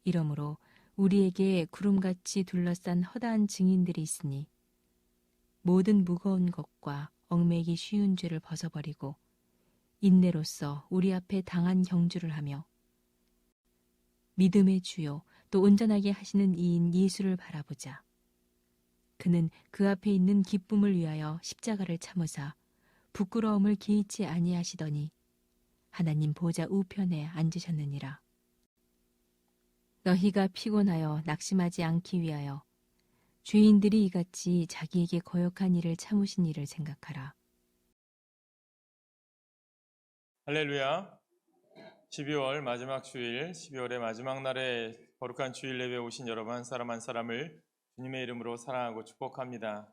이러므로 우리에게 구름같이 둘러싼 허다한 증인들이 있으니 모든 무거운 것과 얽매이기 쉬운 죄를 벗어버리고 인내로써 우리 앞에 당한 경주를 하며 믿음의 주요 또 온전하게 하시는 이인 예수를 바라보자. 그는 그 앞에 있는 기쁨을 위하여 십자가를 참으사 부끄러움을 개의치 아니하시더니 하나님 보좌 우편에 앉으셨느니라. 너희가 피곤하여 낙심하지 않기 위하여 죄인들이 이같이 자기에게 거역한 일을 참으신 일을 생각하라. 할렐루야. 12월 마지막 주일, 12월의 마지막 날에 거룩한 주일 예배에 오신 여러분 한 사람 한 사람을 주님의 이름으로 사랑하고 축복합니다.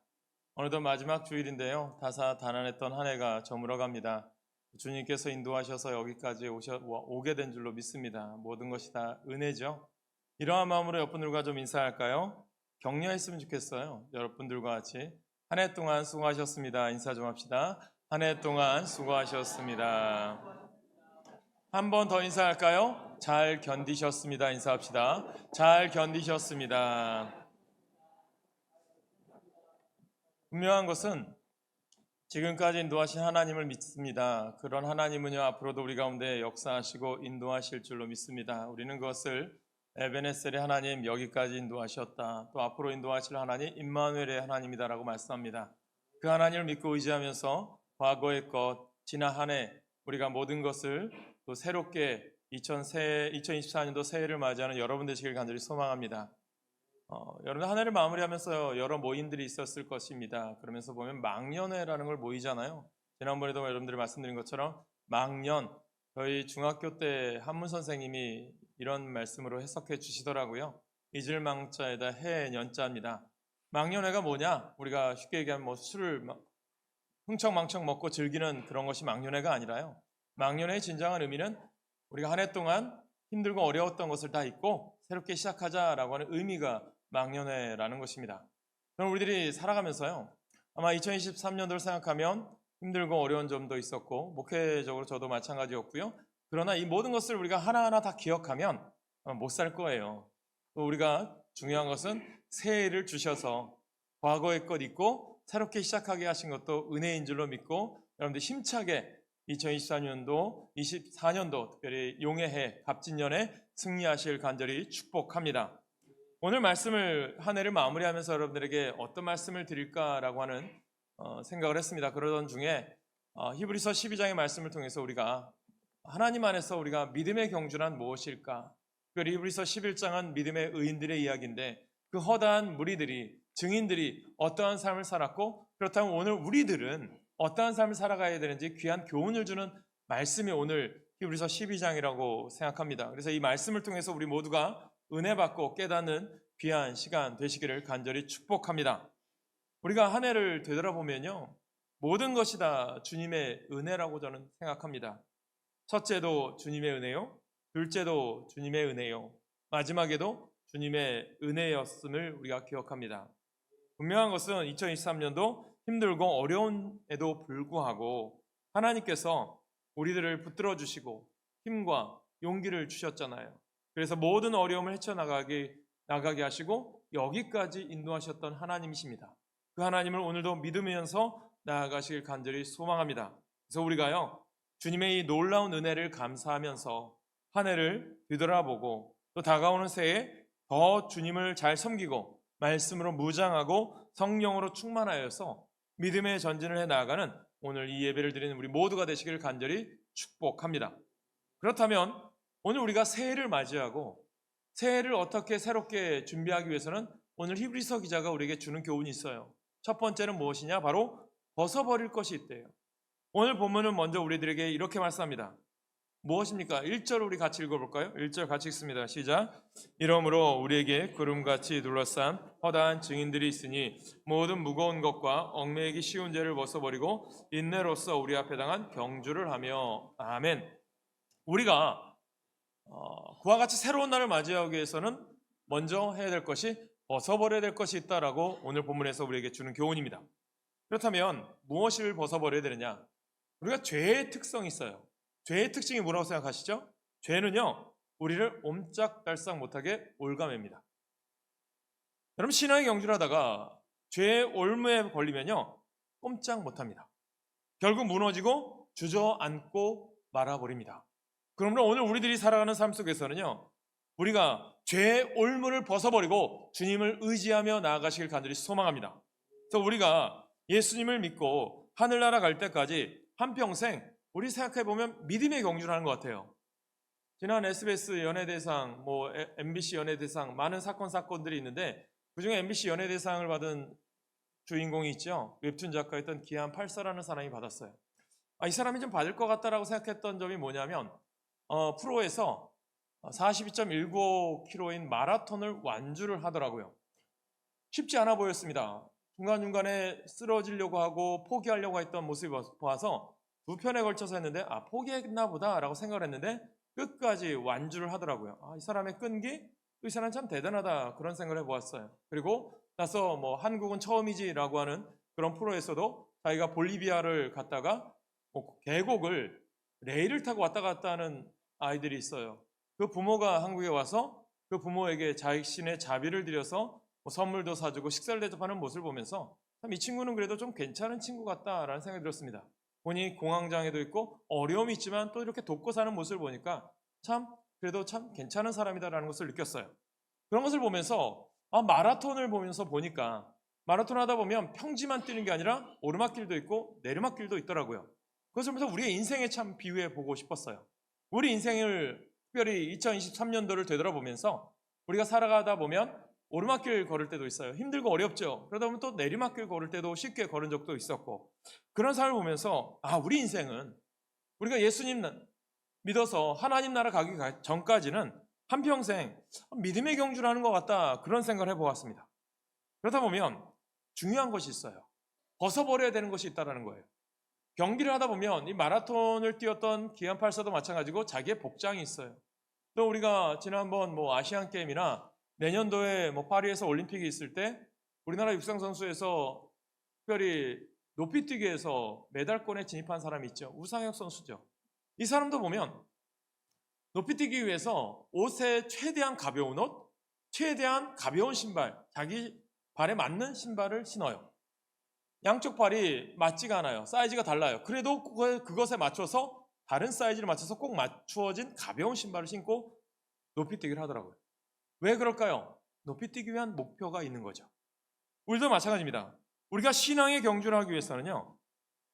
어느덧 마지막 주일인데요. 다사다난했던 한 해가 저물어갑니다. 주님께서 인도하셔서 여기까지 오게 된 줄로 믿습니다. 모든 것이 다 은혜죠. 이러한 마음으로 여러분들과 좀 인사할까요? 격려했으면 좋겠어요. 여러분들과 같이 한 해 동안 수고하셨습니다. 인사 좀 합시다. 한 해 동안 수고하셨습니다. 한 번 더 인사할까요? 잘 견디셨습니다. 인사합시다. 잘 견디셨습니다. 분명한 것은 지금까지 인도하신 하나님을 믿습니다. 그런 하나님은요, 앞으로도 우리 가운데 역사하시고 인도하실 줄로 믿습니다. 우리는 그것을 에베네셀의 하나님 여기까지 인도하셨다. 또 앞으로 인도하실 하나님 임마누엘의 하나님이다라고 말씀합니다. 그 하나님을 믿고 의지하면서 과거의 것, 지난 한 해 우리가 모든 것을 또 새롭게 2024년도 새해를 맞이하는 여러분 되시길 간절히 소망합니다. 여러분 한 해를 마무리하면서 여러 모임들이 있었을 것입니다. 그러면서 보면 망년회라는 걸 모이잖아요. 지난번에도 여러분들이 말씀드린 것처럼 망년, 저희 중학교 때 한문 선생님이 이런 말씀으로 해석해 주시더라고요. 이질망자에다 해 년자입니다. 망년회가 뭐냐? 우리가 쉽게 얘기하면 뭐 술을 흥청망청 먹고 즐기는 그런 것이 망년회가 아니라요. 망년회의 진정한 의미는 우리가 한 해 동안 힘들고 어려웠던 것을 다 잊고 새롭게 시작하자라고 하는 의미가 망년회라는 것입니다. 그럼 우리들이 살아가면서요. 아마 2023년도를 생각하면 힘들고 어려운 점도 있었고 목회적으로 저도 마찬가지였고요. 그러나 이 모든 것을 우리가 하나하나 다 기억하면 못 살 거예요. 또 우리가 중요한 것은 새해를 주셔서 과거의 것 잊고 새롭게 시작하게 하신 것도 은혜인 줄로 믿고 여러분들 힘차게 2024년도, 24년도 특별히 용의 해, 갑진년에 승리하실 간절히 축복합니다. 오늘 말씀을 한 해를 마무리하면서 여러분들에게 어떤 말씀을 드릴까라고 하는 생각을 했습니다. 그러던 중에 히브리서 12장의 말씀을 통해서 우리가 하나님 안에서 우리가 믿음의 경주란 무엇일까? 특별히 히브리서 11장은 믿음의 의인들의 이야기인데 그 허다한 무리들이 증인들이 어떠한 삶을 살았고 그렇다면 오늘 우리들은 어떠한 삶을 살아가야 되는지 귀한 교훈을 주는 말씀이 오늘 히브리서 12장이라고 생각합니다. 그래서 이 말씀을 통해서 우리 모두가 은혜 받고 깨닫는 귀한 시간 되시기를 간절히 축복합니다. 우리가 한 해를 되돌아보면요. 모든 것이 다 주님의 은혜라고 저는 생각합니다. 첫째도 주님의 은혜요. 둘째도 주님의 은혜요. 마지막에도 주님의 은혜였음을 우리가 기억합니다. 분명한 것은 2023년도 힘들고 어려움에도 불구하고 하나님께서 우리들을 붙들어 주시고 힘과 용기를 주셨잖아요. 그래서 모든 어려움을 헤쳐나가게 하시고 여기까지 인도하셨던 하나님이십니다. 그 하나님을 오늘도 믿으면서 나아가시길 간절히 소망합니다. 그래서 우리가요 주님의 이 놀라운 은혜를 감사하면서 한 해를 뒤돌아보고 또 다가오는 새해 더 주님을 잘 섬기고 말씀으로 무장하고 성령으로 충만하여서 믿음의 전진을 해 나아가는 오늘 이 예배를 드리는 우리 모두가 되시기를 간절히 축복합니다. 그렇다면 오늘 우리가 새해를 맞이하고 새해를 어떻게 새롭게 준비하기 위해서는 오늘 히브리서 기자가 우리에게 주는 교훈이 있어요. 첫 번째는 무엇이냐? 바로 벗어버릴 것이 있대요. 오늘 본문은 먼저 우리들에게 이렇게 말씀합니다. 무엇입니까? 1절 우리 같이 읽어볼까요? 1절 같이 읽습니다. 시작. 이러므로 우리에게 구름같이 둘러싼 허다한 증인들이 있으니 모든 무거운 것과 얽매이기 쉬운 죄를 벗어버리고 인내로써 우리 앞에 당한 경주를 하며. 아멘. 우리가 그와 같이 새로운 날을 맞이하기 위해서는 먼저 해야 될 것이 벗어버려야 될 것이 있다라고 오늘 본문에서 우리에게 주는 교훈입니다. 그렇다면 무엇을 벗어버려야 되느냐? 우리가 죄의 특성이 있어요. 죄의 특징이 뭐라고 생각하시죠? 죄는요, 우리를 옴짝달싹 못하게 올가맵니다. 여러분, 신앙의 경주를 하다가 죄의 올무에 걸리면요, 꼼짝 못합니다. 결국 무너지고 주저앉고 말아버립니다. 그러므로 오늘 우리들이 살아가는 삶 속에서는요, 우리가 죄의 올무를 벗어버리고 주님을 의지하며 나아가시길 간절히 소망합니다. 그래서 우리가 예수님을 믿고 하늘나라 갈 때까지 한평생 우리 생각해보면 믿음의 경주를 하는 것 같아요. 지난 SBS 연예대상, MBC 연예대상 많은 사건들이 있는데 그중에 MBC 연예대상을 받은 주인공이 있죠. 웹툰 작가였던 기안 8사라는 사람이 받았어요. 이 사람이 좀 받을 것 같다라고 생각했던 점이 뭐냐면 프로에서 42.195km인 마라톤을 완주를 하더라고요. 쉽지 않아 보였습니다. 중간중간에 쓰러지려고 하고 포기하려고 했던 모습을 봐서 두 편에 걸쳐서 했는데 포기했나 보다 라고 생각을 했는데 끝까지 완주를 하더라고요. 이 사람의 끈기, 이 사람 참 대단하다, 그런 생각을 해보았어요. 그리고 나서 한국은 처음이지 라고 하는 그런 프로에서도 자기가 볼리비아를 갔다가 계곡을 레일을 타고 왔다 갔다 하는 아이들이 있어요. 그 부모가 한국에 와서 그 부모에게 자신의 자비를 들여서 선물도 사주고 식사를 대접하는 모습을 보면서 참 이 친구는 그래도 좀 괜찮은 친구 같다라는 생각이 들었습니다. 본인이 공황장애도 있고 어려움이 있지만 또 이렇게 돕고 사는 모습을 보니까 그래도 참 괜찮은 사람이다라는 것을 느꼈어요. 그런 것을 보면서 마라톤을 보니까 마라톤 하다 보면 평지만 뛰는 게 아니라 오르막길도 있고 내리막길도 있더라고요. 그것을 보면서 우리의 인생에 참 비유해 보고 싶었어요. 우리 인생을 특별히 2023년도를 되돌아보면서 우리가 살아가다 보면 오르막길 걸을 때도 있어요. 힘들고 어렵죠. 그러다 보면 또 내리막길 걸을 때도 쉽게 걸은 적도 있었고, 그런 삶을 보면서 우리 인생은 우리가 예수님 믿어서 하나님 나라 가기 전까지는 한평생 믿음의 경주를 하는 것 같다, 그런 생각을 해보았습니다. 그러다 보면 중요한 것이 있어요. 벗어버려야 되는 것이 있다는 거예요. 경기를 하다 보면 이 마라톤을 뛰었던 기안 8사도 마찬가지고 자기의 복장이 있어요. 또 우리가 지난번 아시안게임이나 내년도에 파리에서 올림픽이 있을 때 우리나라 육상 선수에서 특별히 높이뛰기에서 메달권에 진입한 사람이 있죠. 우상혁 선수죠. 이 사람도 보면 높이뛰기 위해서 옷에 최대한 가벼운 옷, 최대한 가벼운 신발, 자기 발에 맞는 신발을 신어요. 양쪽 발이 맞지가 않아요. 사이즈가 달라요. 그래도 그것에 맞춰서 다른 사이즈를 맞춰서 꼭 맞추어진 가벼운 신발을 신고 높이뛰기를 하더라고요. 왜 그럴까요? 높이뛰기 위한 목표가 있는 거죠. 우리도 마찬가지입니다. 우리가 신앙의 경주를 하기 위해서는요,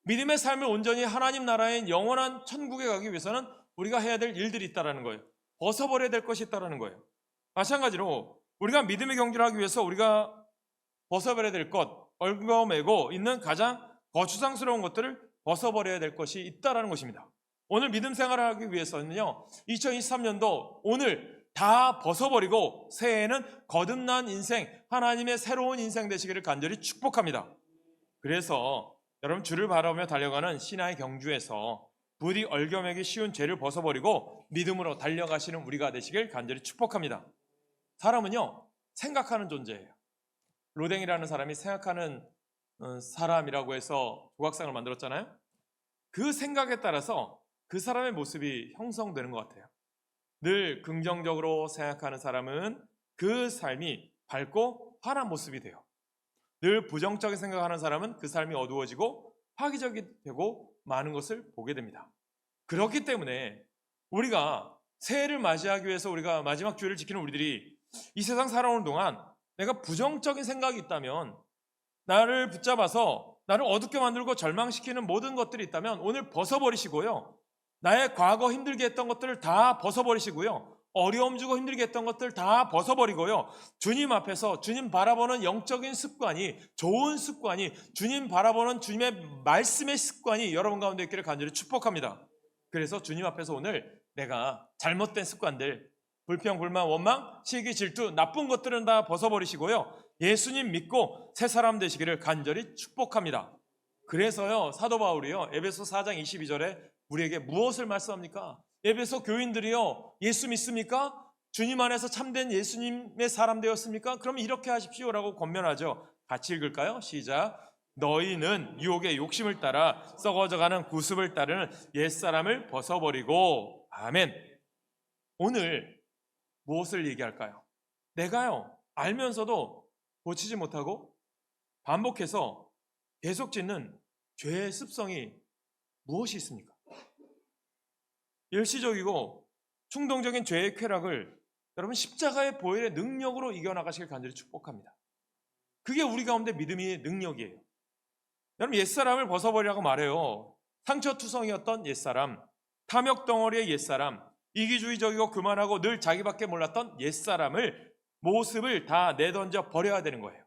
믿음의 삶을 온전히 하나님 나라의 영원한 천국에 가기 위해서는 우리가 해야 될 일들이 있다는 거예요. 벗어버려야 될 것이 있다는 거예요. 마찬가지로 우리가 믿음의 경주를 하기 위해서 우리가 벗어버려야 될 것, 얽어매고 있는 가장 거추장스러운 것들을 벗어버려야 될 것이 있다는 것입니다. 오늘 믿음 생활을 하기 위해서는요, 2023년도 오늘 다 벗어버리고 새해에는 거듭난 인생, 하나님의 새로운 인생 되시기를 간절히 축복합니다. 그래서 여러분, 주를 바라보며 달려가는 신앙의 경주에서 부디 얽어매기 쉬운 죄를 벗어버리고 믿음으로 달려가시는 우리가 되시길 간절히 축복합니다. 사람은요, 생각하는 존재예요. 로댕이라는 사람이 생각하는 사람이라고 해서 조각상을 만들었잖아요. 그 생각에 따라서 그 사람의 모습이 형성되는 것 같아요. 늘 긍정적으로 생각하는 사람은 그 삶이 밝고 환한 모습이 돼요. 늘 부정적인 생각하는 사람은 그 삶이 어두워지고 파괴적이 되고 많은 것을 보게 됩니다. 그렇기 때문에 우리가 새해를 맞이하기 위해서 우리가 마지막 주일을 지키는 우리들이 이 세상 살아오는 동안 내가 부정적인 생각이 있다면, 나를 붙잡아서 나를 어둡게 만들고 절망시키는 모든 것들이 있다면 오늘 벗어버리시고요, 나의 과거 힘들게 했던 것들을 다 벗어버리시고요, 어려움 주고 힘들게 했던 것들 다 벗어버리고요, 주님 앞에서 주님 바라보는 영적인 습관이, 좋은 습관이, 주님 바라보는 주님의 말씀의 습관이 여러분 가운데 있기를 간절히 축복합니다. 그래서 주님 앞에서 오늘 내가 잘못된 습관들, 불평, 불만, 원망, 시기, 질투, 나쁜 것들은 다 벗어버리시고요, 예수님 믿고 새 사람 되시기를 간절히 축복합니다. 그래서요, 사도 바울이요, 에베소 4장 22절에 우리에게 무엇을 말씀합니까? 에베소 교인들이요, 예수 믿습니까? 주님 안에서 참된 예수님의 사람 되었습니까? 그럼 이렇게 하십시오라고 권면하죠. 같이 읽을까요? 시작. 너희는 유혹의 욕심을 따라 썩어져가는 구습을 따르는 옛사람을 벗어버리고. 아멘. 오늘 무엇을 얘기할까요? 내가요, 알면서도 고치지 못하고 반복해서 계속 짓는 죄의 습성이 무엇이 있습니까? 일시적이고 충동적인 죄의 쾌락을 여러분 십자가의 보혈의 능력으로 이겨나가시길 간절히 축복합니다. 그게 우리 가운데 믿음의 능력이에요. 여러분 옛사람을 벗어버리라고 말해요. 상처투성이었던 옛사람, 탐욕덩어리의 옛사람, 이기주의적이고 교만하고 늘 자기밖에 몰랐던 옛사람을 모습을 다 내던져 버려야 되는 거예요.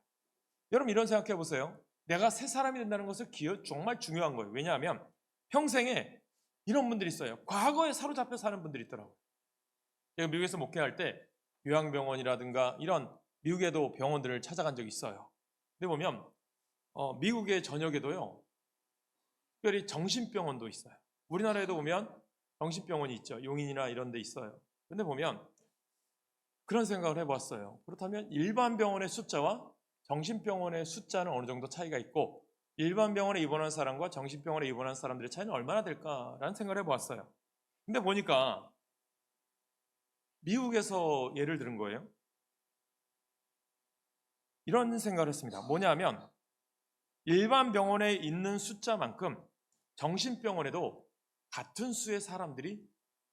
여러분 이런 생각해 보세요. 내가 새 사람이 된다는 것을 정말 중요한 거예요. 왜냐하면 평생에 이런 분들이 있어요. 과거에 사로잡혀 사는 분들이 있더라고요. 제가 미국에서 목회할 때 요양병원이라든가 이런 미국에도 병원들을 찾아간 적이 있어요. 근데 보면 미국의 전역에도요, 특별히 정신병원도 있어요. 우리나라에도 보면 정신병원이 있죠. 용인이나 이런 데 있어요. 근데 보면 그런 생각을 해봤어요. 그렇다면 일반 병원의 숫자와 정신병원의 숫자는 어느 정도 차이가 있고 일반 병원에 입원한 사람과 정신병원에 입원한 사람들의 차이는 얼마나 될까라는 생각을 해보았어요. 근데 보니까 미국에서 예를 들은 거예요. 이런 생각을 했습니다. 뭐냐면 일반 병원에 있는 숫자만큼 정신병원에도 같은 수의 사람들이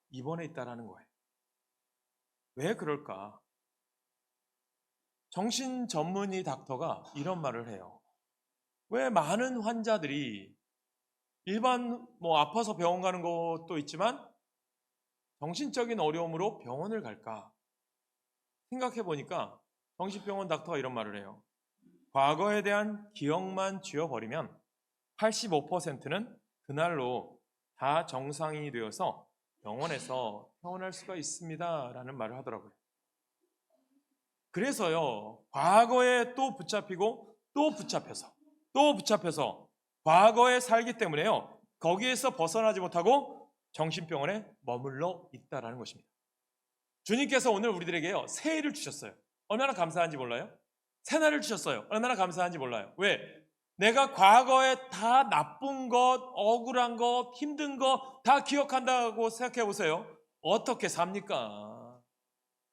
입원해 있다는 거예요. 왜 그럴까? 정신 전문의 닥터가 이런 말을 해요. 왜 많은 환자들이 일반 아파서 병원 가는 것도 있지만 정신적인 어려움으로 병원을 갈까? 생각해 보니까 정신병원 닥터가 이런 말을 해요. 과거에 대한 기억만 지워버리면 85%는 그날로 다 정상이 되어서 병원에서 퇴원할 수가 있습니다. 라는 말을 하더라고요. 그래서요, 과거에 또 붙잡히고 또 붙잡혀서 과거에 살기 때문에요, 거기에서 벗어나지 못하고 정신병원에 머물러 있다라는 것입니다. 주님께서 오늘 우리들에게요, 새해를 주셨어요. 얼마나 감사한지 몰라요? 새날을 주셨어요. 얼마나 감사한지 몰라요. 왜? 내가 과거에 다 나쁜 것, 억울한 것, 힘든 것 다 기억한다고 생각해 보세요. 어떻게 삽니까?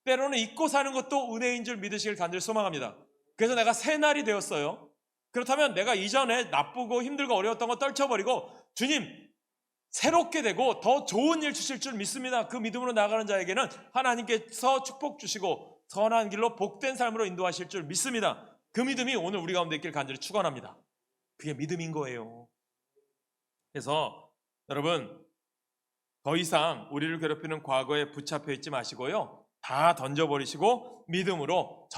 때로는 잊고 사는 것도 은혜인 줄 믿으시길 간절히 소망합니다. 그래서 내가 새 날이 되었어요. 그렇다면 내가 이전에 나쁘고 힘들고 어려웠던 거 떨쳐버리고 주님 새롭게 되고 더 좋은 일 주실 줄 믿습니다. 그 믿음으로 나가는 자에게는 하나님께서 축복 주시고 선한 길로 복된 삶으로 인도하실 줄 믿습니다. 그 믿음이 오늘 우리 가운데 있길 간절히 축원합니다. 그게 믿음인 거예요. 그래서 여러분 더 이상 우리를 괴롭히는 과거에 붙잡혀 있지 마시고요, 다 던져버리시고 믿음으로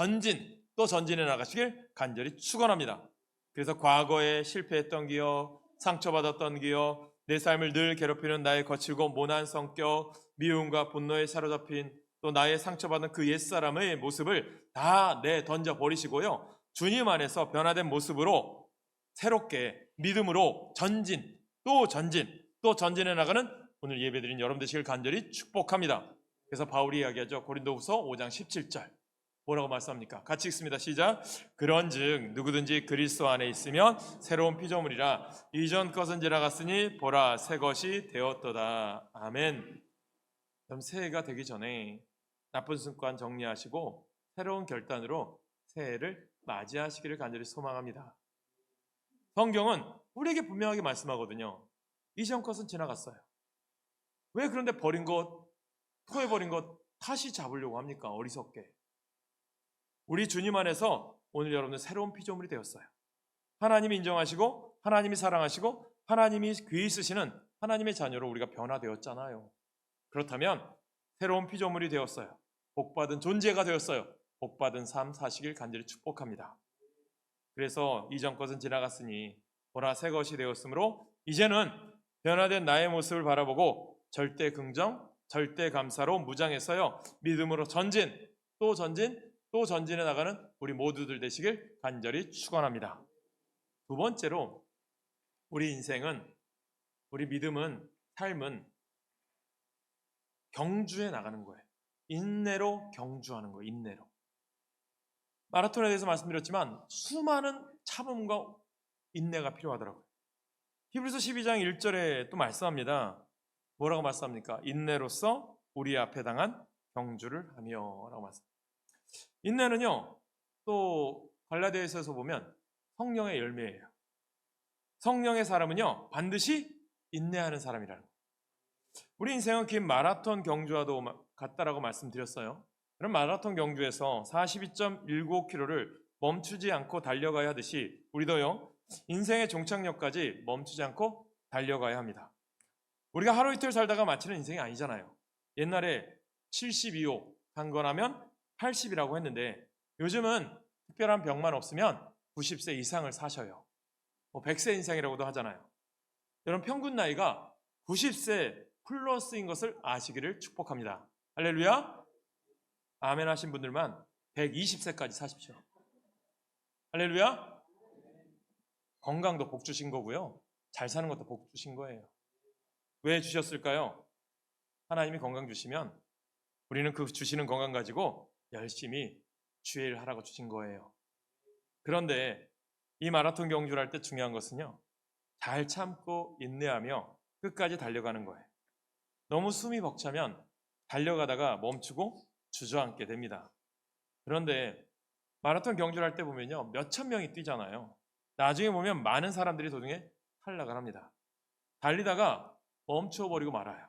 또 전진해 나가시길 간절히 축원합니다. 그래서 과거에 실패했던 기억, 상처받았던 기억, 내 삶을 늘 괴롭히는 나의 거칠고 모난 성격, 미움과 분노에 사로잡힌 또 나의 상처받은 그 옛사람의 모습을 다 던져버리시고요, 주님 안에서 변화된 모습으로 새롭게 믿음으로 또 전진해 나가는 오늘 예배드린 여러분 되시길 간절히 축복합니다. 그래서 바울이 이야기하죠. 고린도후서 5장 17절 뭐라고 말씀합니까? 같이 읽습니다. 시작. 그런즉 누구든지 그리스도 안에 있으면 새로운 피조물이라 이전 것은 지나갔으니 보라 새 것이 되었도다. 아멘. 그럼 새해가 되기 전에 나쁜 습관 정리하시고 새로운 결단으로 새해를 맞이하시기를 간절히 소망합니다. 성경은 우리에게 분명하게 말씀하거든요. 이전 것은 지나갔어요. 왜 그런데 버린 것, 토해버린 것 다시 잡으려고 합니까? 어리석게. 우리 주님 안에서 오늘 여러분은 새로운 피조물이 되었어요. 하나님이 인정하시고 하나님이 사랑하시고 하나님이 귀히 쓰시는 하나님의 자녀로 우리가 변화되었잖아요. 그렇다면 새로운 피조물이 되었어요. 복받은 존재가 되었어요. 복받은 삶 사시길 간절히 축복합니다. 그래서 이전 것은 지나갔으니 보라 새 것이 되었으므로 이제는 변화된 나의 모습을 바라보고 절대 긍정, 절대 감사로 무장해서요, 믿음으로 또 전진해 나가는 우리 모두들 되시길 간절히 축원합니다. 두 번째로 우리 믿음은, 삶은 경주해 나가는 거예요. 인내로 경주하는 거예요. 인내로. 마라톤에 대해서 말씀드렸지만 수많은 참음과 인내가 필요하더라고요. 히브리서 12장 1절에 또 말씀합니다. 뭐라고 말씀합니까? 인내로서 우리 앞에 당한 경주를 하며라고 말씀합니다. 인내는요, 또 갈라디아서에서 보면 성령의 열매예요. 성령의 사람은요, 반드시 인내하는 사람이라는 거예요. 우리 인생은 긴 마라톤 경주와도 같다라고 말씀드렸어요. 그럼 마라톤 경주에서 42.195km를 멈추지 않고 달려가야 하듯이 우리도요, 인생의 종착역까지 멈추지 않고 달려가야 합니다. 우리가 하루 이틀 살다가 마치는 인생이 아니잖아요. 옛날에 72호 강건하면 80이라고 했는데 요즘은 특별한 병만 없으면 90세 이상을 사셔요. 100세 인생이라고도 하잖아요. 여러분 평균 나이가 90세 플러스인 것을 아시기를 축복합니다. 할렐루야. 아멘 하신 분들만 120세까지 사십시오. 할렐루야. 건강도 복 주신 거고요. 잘 사는 것도 복 주신 거예요. 왜 주셨을까요? 하나님이 건강 주시면 우리는 그 주시는 건강 가지고 열심히 주의 일 하라고 주신 거예요. 그런데 이 마라톤 경주를 할 때 중요한 것은요, 잘 참고 인내하며 끝까지 달려가는 거예요. 너무 숨이 벅차면 달려가다가 멈추고 주저앉게 됩니다. 그런데 마라톤 경주를 할 때 보면요, 몇천 명이 뛰잖아요. 나중에 보면 많은 사람들이 도중에 탈락을 합니다. 달리다가 멈춰버리고 말아요.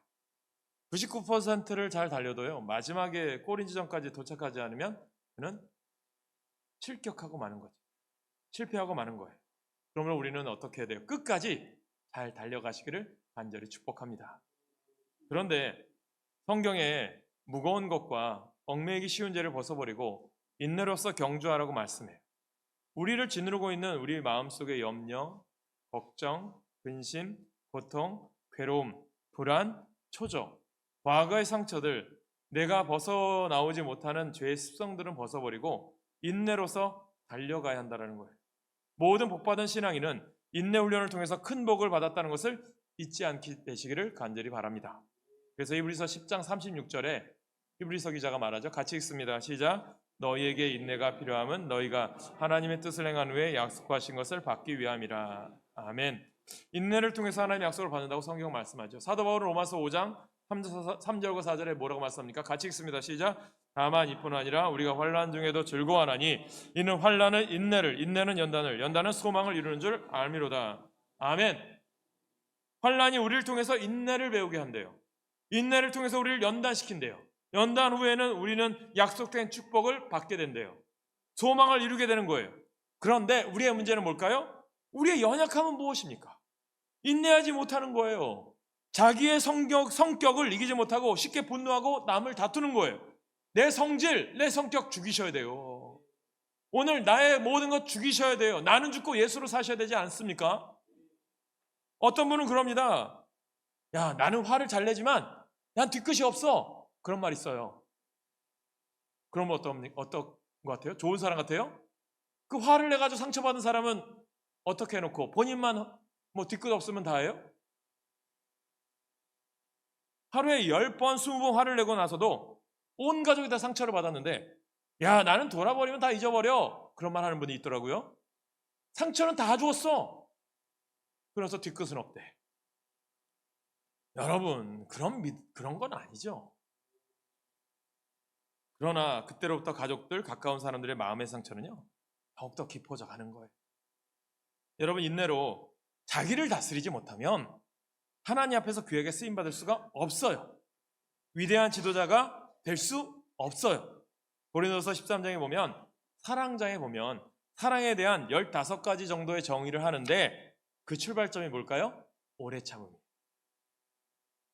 99%를 잘 달려도요, 마지막에 골인 지점까지 도착하지 않으면 그는 실격하고 마는 거죠. 실패하고 마는 거예요. 그러면 우리는 어떻게 해야 돼요? 끝까지 잘 달려가시기를 간절히 축복합니다. 그런데 성경에 무거운 것과 얽매이기 쉬운 죄를 벗어버리고 인내로서 경주하라고 말씀해요. 우리를 짓누르고 있는 우리 마음속의 염려, 걱정, 근심, 고통, 괴로움, 불안, 초조, 과거의 상처들, 내가 벗어나오지 못하는 죄의 습성들은 벗어버리고 인내로서 달려가야 한다는 거예요. 모든 복받은 신앙인은 인내 훈련을 통해서 큰 복을 받았다는 것을 잊지 않게 되시기를 간절히 바랍니다. 그래서 히브리서 10장 36절에 히브리서 기자가 말하죠. 같이 읽습니다. 시작. 너희에게 인내가 필요함은 너희가 하나님의 뜻을 행한 후에 약속하신 것을 받기 위함이라. 아멘. 인내를 통해서 하나님의 약속을 받는다고 성경 말씀하죠. 사도 바울은 로마서 5장 3절과 4절에 뭐라고 말씀합니까? 같이 읽습니다. 시작. 다만 이뿐 아니라 우리가 환난 중에도 즐거워하나니 이는 환난은 인내를, 인내는 연단을, 연단은 소망을 이루는 줄 알미로다. 아멘. 환난이 우리를 통해서 인내를 배우게 한대요. 인내를 통해서 우리를 연단시킨대요. 연단 후에는 우리는 약속된 축복을 받게 된대요. 소망을 이루게 되는 거예요. 그런데 우리의 문제는 뭘까요? 우리의 연약함은 무엇입니까? 인내하지 못하는 거예요. 자기의 성격을 이기지 못하고 쉽게 분노하고 남을 다투는 거예요. 내 성질, 내 성격 죽이셔야 돼요. 오늘 나의 모든 것 죽이셔야 돼요. 나는 죽고 예수로 사셔야 되지 않습니까? 어떤 분은 그럽니다. 야, 나는 화를 잘 내지만 난 뒤끝이 없어. 그런 말 있어요. 그러면 어떤 것 같아요? 좋은 사람 같아요? 그 화를 내가지고 상처받은 사람은 어떻게 해놓고 본인만 뭐 뒤끝 없으면 다예요? 하루에 10번, 20번 화를 내고 나서도 온 가족이 다 상처를 받았는데 야, 나는 돌아버리면 다 잊어버려. 그런 말 하는 분이 있더라고요. 상처는 다 주었어. 그래서 뒤끝은 없대. 여러분, 그런 건 아니죠. 그러나 그때로부터 가족들, 가까운 사람들의 마음의 상처는요, 더욱더 깊어져 가는 거예요. 여러분, 인내로 자기를 다스리지 못하면 하나님 앞에서 귀하게 쓰임받을 수가 없어요. 위대한 지도자가 될 수 없어요. 고린도서 13장에 보면, 사랑장에 보면 사랑에 대한 15가지 정도의 정의를 하는데 그 출발점이 뭘까요? 오래 참음이에요.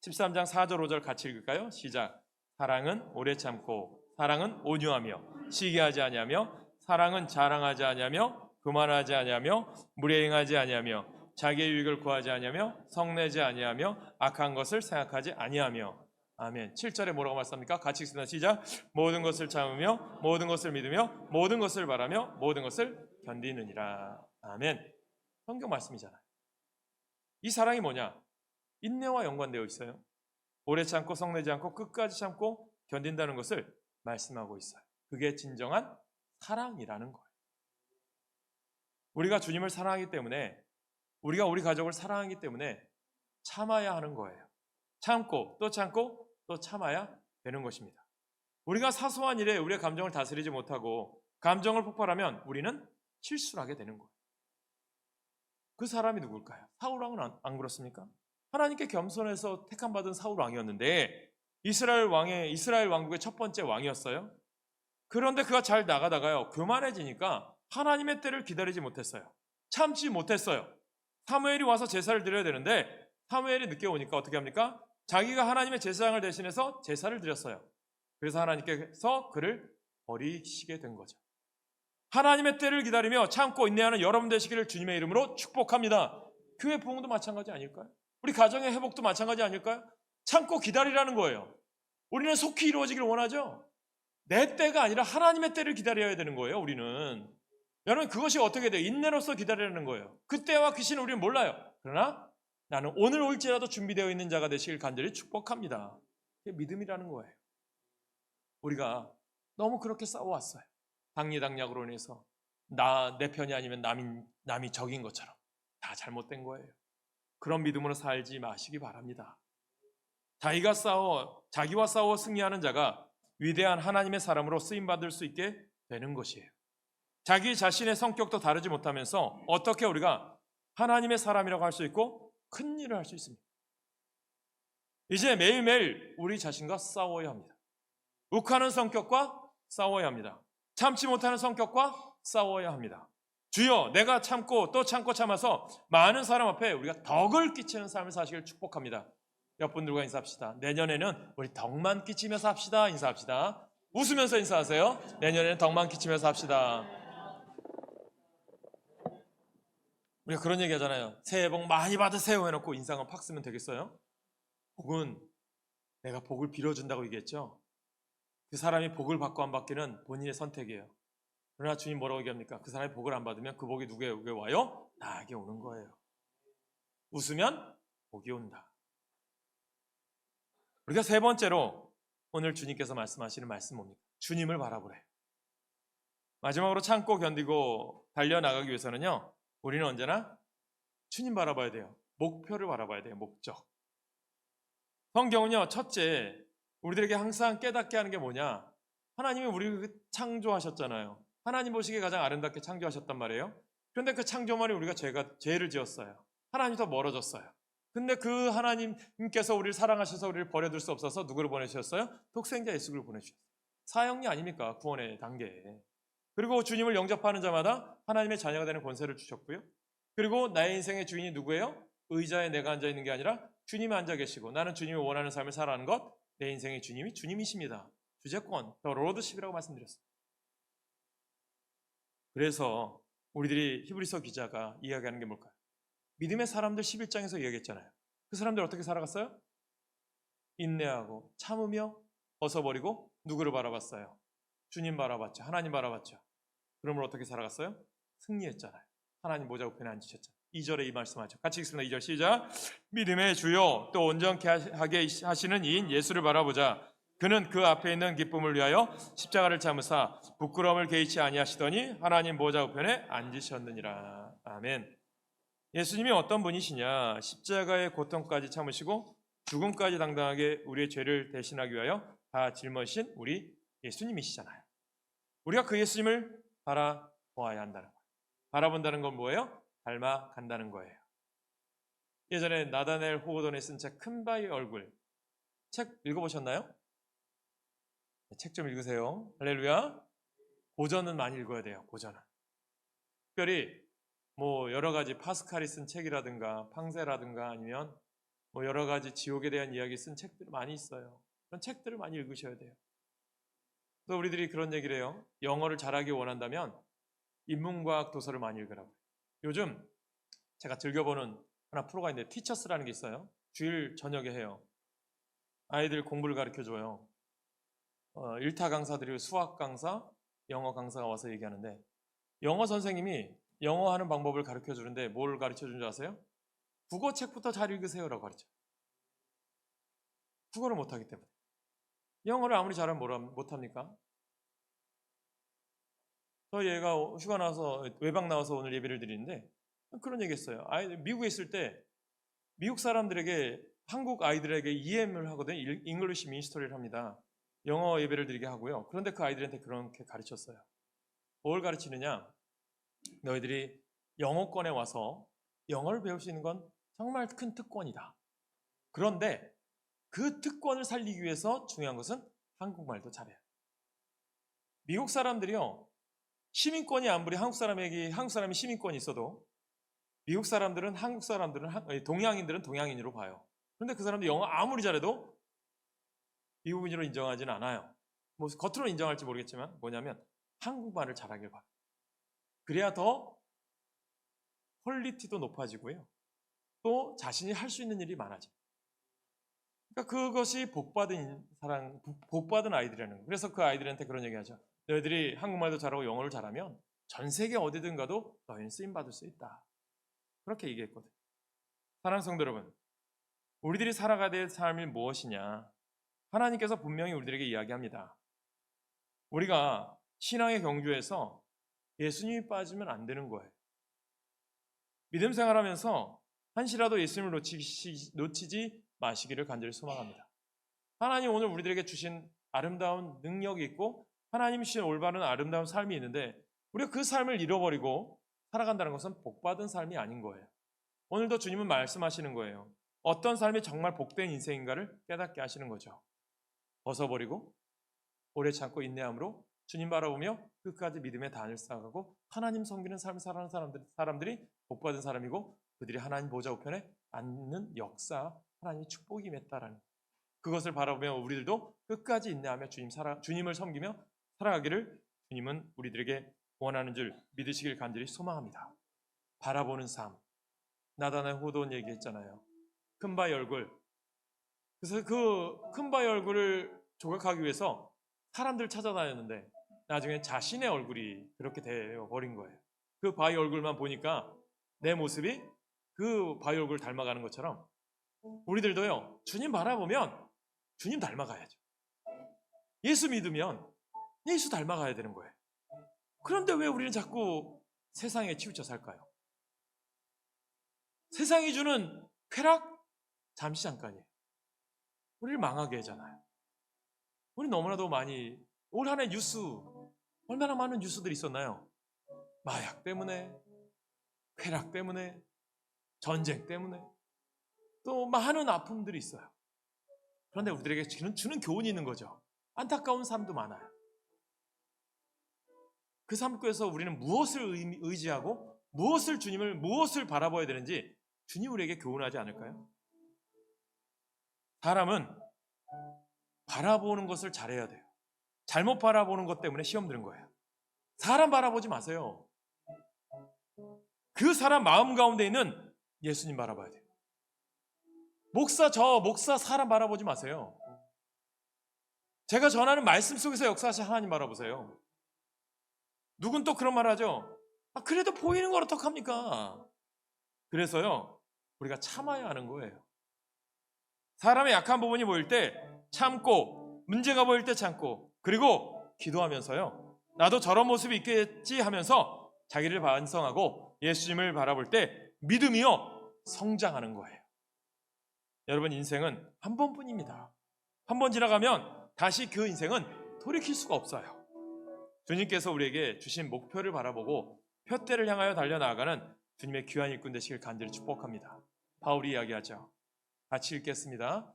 13장 4절 5절 같이 읽을까요? 시작. 사랑은 오래 참고 사랑은 온유하며 시기하지 아니하며 사랑은 자랑하지 아니하며 교만하지 아니하며 무례행하지 아니하며 자기의 유익을 구하지 아니하며 성내지 아니하며 악한 것을 생각하지 아니하며. 아멘. 7절에 뭐라고 말씀합니까? 같이 읽습니다. 시작. 모든 것을 참으며 모든 것을 믿으며 모든 것을 바라며 모든 것을 견디느니라. 아멘. 성경 말씀이잖아요. 이 사랑이 뭐냐? 인내와 연관되어 있어요. 오래 참고 성내지 않고 끝까지 참고 견딘다는 것을 말씀하고 있어요. 그게 진정한 사랑이라는 거예요. 우리가 주님을 사랑하기 때문에, 우리가 우리 가족을 사랑하기 때문에 참아야 하는 거예요. 참고 또 참고 또 참아야 되는 것입니다. 우리가 사소한 일에 우리의 감정을 다스리지 못하고 감정을 폭발하면 우리는 실수를 하게 되는 거예요. 그 사람이 누굴까요? 사울왕은 안 그렇습니까? 하나님께 겸손해서 택함받은 사울왕이었는데 이스라엘 왕국의 첫 번째 왕이었어요. 그런데 그가 잘 나가다가요, 교만해지니까 하나님의 때를 기다리지 못했어요. 참지 못했어요. 사무엘이 와서 제사를 드려야 되는데 사무엘이 늦게 오니까 어떻게 합니까? 자기가 하나님의 제사장을 대신해서 제사를 드렸어요. 그래서 하나님께서 그를 버리시게 된 거죠. 하나님의 때를 기다리며 참고 인내하는 여러분 되시기를 주님의 이름으로 축복합니다. 교회 부흥도 마찬가지 아닐까요? 우리 가정의 회복도 마찬가지 아닐까요? 참고 기다리라는 거예요. 우리는 속히 이루어지기를 원하죠. 내 때가 아니라 하나님의 때를 기다려야 되는 거예요. 우리는. 여러분, 그것이 어떻게 돼요? 인내로서 기다리라는 거예요. 그 때와 그 시는 우리는 몰라요. 그러나 나는 오늘 올지라도 준비되어 있는 자가 되시길 간절히 축복합니다. 그게 믿음이라는 거예요. 우리가 너무 그렇게 싸워왔어요. 당리당략으로 인해서 내 편이 아니면 남이 적인 것처럼 다 잘못된 거예요. 그런 믿음으로 살지 마시기 바랍니다. 자기와 싸워 승리하는 자가 위대한 하나님의 사람으로 쓰임받을 수 있게 되는 것이에요. 자기 자신의 성격도 다르지 못하면서 어떻게 우리가 하나님의 사람이라고 할 수 있고 큰 일을 할 수 있습니까? 이제 매일매일 우리 자신과 싸워야 합니다. 욱하는 성격과 싸워야 합니다. 참지 못하는 성격과 싸워야 합니다. 주여, 내가 참고 또 참고 참아서 많은 사람 앞에 우리가 덕을 끼치는 삶을 사시길 축복합니다. 옆분들과 인사합시다. 내년에는 우리 덕만 끼치면서 합시다. 인사합시다. 웃으면서 인사하세요. 내년에는 덕만 끼치면서 합시다. 우리가 그런 얘기 하잖아요. 새해 복 많이 받으세요 해놓고 인상은 팍 쓰면 되겠어요? 복은 내가 복을 빌어준다고 얘기했죠. 그 사람이 복을 받고 안 받기는 본인의 선택이에요. 그러나 주님 뭐라고 얘기합니까? 그 사람이 복을 안 받으면 그 복이 누구에게 와요? 나에게 오는 거예요. 웃으면 복이 온다. 우리가 세 번째로 오늘 주님께서 말씀하시는 말씀 뭡니까? 주님을 바라보래. 마지막으로 참고 견디고 달려나가기 위해서는요, 우리는 언제나 주님 바라봐야 돼요. 목표를 바라봐야 돼요. 목적. 성경은요, 첫째, 우리들에게 항상 깨닫게 하는 게 뭐냐? 하나님이 우리를 창조하셨잖아요. 하나님 보시기에 가장 아름답게 창조하셨단 말이에요. 그런데 그 창조만이 우리가 죄를 지었어요. 하나님이 더 멀어졌어요. 근데 그 하나님께서 우리를 사랑하셔서 우리를 버려둘 수 없어서 누구를 보내주셨어요? 독생자 예수를 보내주셨어요. 사형리 아닙니까? 구원의 단계. 그리고 주님을 영접하는 자마다 하나님의 자녀가 되는 권세를 주셨고요. 그리고 나의 인생의 주인이 누구예요? 의자에 내가 앉아있는 게 아니라 주님이 앉아 계시고 나는 주님이 원하는 삶을 살아가는 것, 내 인생의 주님이 주님이십니다. 주재권, 더 로드십이라고 말씀드렸어요. 그래서 우리들이 히브리서 기자가 이야기하는 게 뭘까요? 믿음의 사람들 11장에서 이야기했잖아요. 그 사람들 어떻게 살아갔어요? 인내하고 참으며 벗어버리고 누구를 바라봤어요? 주님 바라봤죠. 하나님 바라봤죠. 그러면 어떻게 살아갔어요? 승리했잖아요. 하나님 모자 우편에 앉으셨잖아요. 2절에 이 말씀하죠. 같이 읽습니다. 2절 시작. 믿음의 주요 또 온전케 하게 하시는 이인 예수를 바라보자. 그는 그 앞에 있는 기쁨을 위하여 십자가를 참으사 부끄러움을 개의치 아니하시더니 하나님 보좌 우편에 앉으셨느니라. 아멘. 예수님이 어떤 분이시냐? 십자가의 고통까지 참으시고 죽음까지 당당하게 우리의 죄를 대신하기 위하여 다 짊어지신 우리 예수님이시잖아요. 우리가 그 예수님을 바라보아야 한다는 거예요. 바라본다는 건 뭐예요? 닮아간다는 거예요. 예전에 나다넬 호거돈이 쓴 책 큰바위 얼굴, 책 읽어보셨나요? 책 좀 읽으세요. 할렐루야. 고전은 많이 읽어야 돼요. 고전은. 특별히 뭐 여러 가지 파스칼이 쓴 책이라든가 팡세라든가 아니면 뭐 여러 가지 지옥에 대한 이야기 쓴 책들이 많이 있어요. 그런 책들을 많이 읽으셔야 돼요. 또 우리들이 그런 얘기를 해요. 영어를 잘하기 원한다면 인문과학 도서를 많이 읽으라고. 요즘 제가 즐겨보는 하나 프로가 있는데 티처스라는 게 있어요. 주일 저녁에 해요. 아이들 공부를 가르쳐줘요. 일타 강사들이 수학 강사, 영어 강사가 와서 얘기하는데 영어 선생님이 영어 하는 방법을 가르쳐주는데 뭘 가르쳐준 줄 아세요? 국어 책부터 잘 읽으세요라고 가르쳐요. 국어를 못하기 때문에. 영어를 아무리 잘하면 못합니까? 저희 애가 휴가 나와서 외박 나와서 오늘 예배를 드리는데 그런 얘기 했어요. 미국에 있을 때 미국 사람들에게 한국 아이들에게 EM을 하거든요. 잉글리시 미니스터리를 합니다. 영어 예배를 드리게 하고요. 그런데 그 아이들한테 그렇게 가르쳤어요. 뭘 가르치느냐? 너희들이 영어권에 와서 영어를 배울 수 있는 건 정말 큰 특권이다. 그런데 그 특권을 살리기 위해서 중요한 것은 한국말도 잘해요. 미국 사람들이요, 시민권이 아무리 한국 사람이 시민권이 있어도 미국 사람들은 동양인들은 동양인으로 봐요. 그런데 그 사람들 영어 아무리 잘해도 미국인으로 인정하지는 않아요. 뭐 겉으로 인정할지 모르겠지만 뭐냐면 한국말을 잘하길 바라요. 그래야 더 퀄리티도 높아지고요. 또 자신이 할 수 있는 일이 많아져요. 그러니까 그것이 복받은 아이들이라는 거예요. 그래서 그 아이들한테 그런 얘기하죠. 너희들이 한국말도 잘하고 영어를 잘하면 전 세계 어디든 가도 너희는 쓰임받을 수 있다. 그렇게 얘기했거든요. 사랑하는 성도 여러분, 우리들이 살아가야 될 삶이 무엇이냐? 하나님께서 분명히 우리들에게 이야기합니다. 우리가 신앙의 경주에서 예수님이 빠지면 안 되는 거예요. 믿음 생활하면서 한시라도 예수님을 놓치지 마시기를 간절히 소망합니다. 하나님 오늘 우리들에게 주신 아름다운 능력이 있고 하나님이 주신 올바른 아름다운 삶이 있는데 우리가 그 삶을 잃어버리고 살아간다는 것은 복받은 삶이 아닌 거예요. 오늘도 주님은 말씀하시는 거예요. 어떤 삶이 정말 복된 인생인가를 깨닫게 하시는 거죠. 벗어버리고 오래 참고 인내함으로 주님 바라보며 끝까지 믿음의 단을 쌓아가고 하나님 섬기는 삶을 살아가는 사람들이 복받은 사람이고 그들이 하나님 보좌 우편에 앉는 역사, 하나님의 축복이 맺다라는 그것을 바라보며 우리들도 끝까지 인내하며 주님을 섬기며 살아가기를 주님은 우리들에게 원하는 줄 믿으시길 간절히 소망합니다. 바라보는 삶. 나단의 호돈 얘기했잖아요. 큰 바위 얼굴. 그래서 그 큰 바위 얼굴을 조각하기 위해서 사람들 찾아다녔는데 나중에 자신의 얼굴이 그렇게 되어버린 거예요. 그 바위 얼굴만 보니까 내 모습이 그 바위 얼굴을 닮아가는 것처럼 우리들도요, 주님 바라보면 주님 닮아가야죠. 예수 믿으면 예수 닮아가야 되는 거예요. 그런데 왜 우리는 자꾸 세상에 치우쳐 살까요? 세상이 주는 쾌락? 잠시 잠깐이에요. 우리를 망하게 하잖아요. 우리 너무나도 많이 올 한 해 뉴스 얼마나 많은 뉴스들이 있었나요? 마약 때문에, 쾌락 때문에, 전쟁 때문에 또 많은 아픔들이 있어요. 그런데 우리들에게 주는 교훈이 있는 거죠. 안타까운 삶도 많아요. 그 삶 속에서 우리는 무엇을 의지하고 무엇을 바라봐야 되는지 주님 우리에게 교훈하지 않을까요? 사람은 바라보는 것을 잘해야 돼요. 잘못 바라보는 것 때문에 시험 드는 거예요. 사람 바라보지 마세요. 그 사람 마음 가운데 있는 예수님 바라봐야 돼요. 목사 사람 바라보지 마세요. 제가 전하는 말씀 속에서 역사하신 하나님 바라보세요. 누군 또 그런 말 하죠. 그래도 보이는 걸 어떡합니까? 그래서요, 우리가 참아야 하는 거예요. 사람의 약한 부분이 보일 때 참고, 문제가 보일 때 참고, 그리고 기도하면서요, 나도 저런 모습이 있겠지 하면서 자기를 반성하고 예수님을 바라볼 때 믿음이요, 성장하는 거예요. 여러분, 인생은 한 번뿐입니다. 한 번 지나가면 다시 그 인생은 돌이킬 수가 없어요. 주님께서 우리에게 주신 목표를 바라보고 표대를 향하여 달려나가는 주님의 귀한 일꾼 되시길 간절히 축복합니다. 바울이 이야기하죠. 같이 읽겠습니다.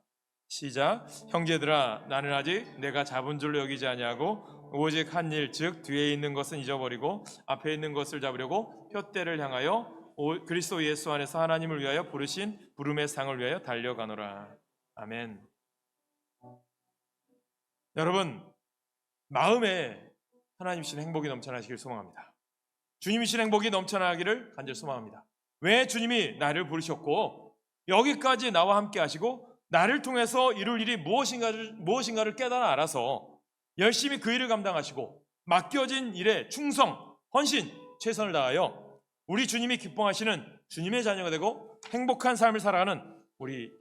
시작. 형제들아, 나는 아직 내가 잡은 줄로 여기지 아니하고 오직 한 일, 즉 뒤에 있는 것은 잊어버리고 앞에 있는 것을 잡으려고 표대를 향하여 그리스도 예수 안에서 하나님을 위하여 부르신 부름의 상을 위하여 달려가노라. 아멘. 여러분, 마음에 하나님 주신 행복이 넘쳐나시길 소망합니다. 주님이 주신 행복이 넘쳐나기를 간절히 소망합니다. 왜 주님이 나를 부르셨고 여기까지 나와 함께 하시고 나를 통해서 이룰 일이 무엇인가를 깨달아 알아서 열심히 그 일을 감당하시고 맡겨진 일에 충성, 헌신, 최선을 다하여 우리 주님이 기뻐하시는 주님의 자녀가 되고 행복한 삶을 살아가는 우리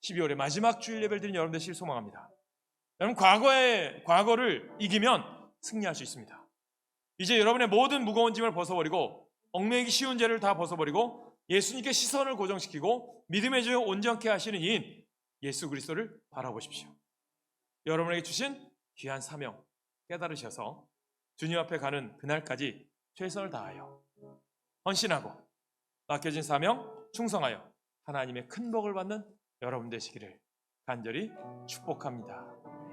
12월의 마지막 주일 예배를 드린 여러분 되시길 소망합니다. 여러분, 과거를 이기면 승리할 수 있습니다. 이제 여러분의 모든 무거운 짐을 벗어버리고 얽매이기 쉬운 죄를 다 벗어버리고 예수님께 시선을 고정시키고 믿음의 주 온전케 하시는 이인 예수 그리스도를 바라보십시오. 여러분에게 주신 귀한 사명 깨달으셔서 주님 앞에 가는 그날까지 최선을 다하여 헌신하고 맡겨진 사명 충성하여 하나님의 큰 복을 받는 여러분 되시기를 간절히 축복합니다.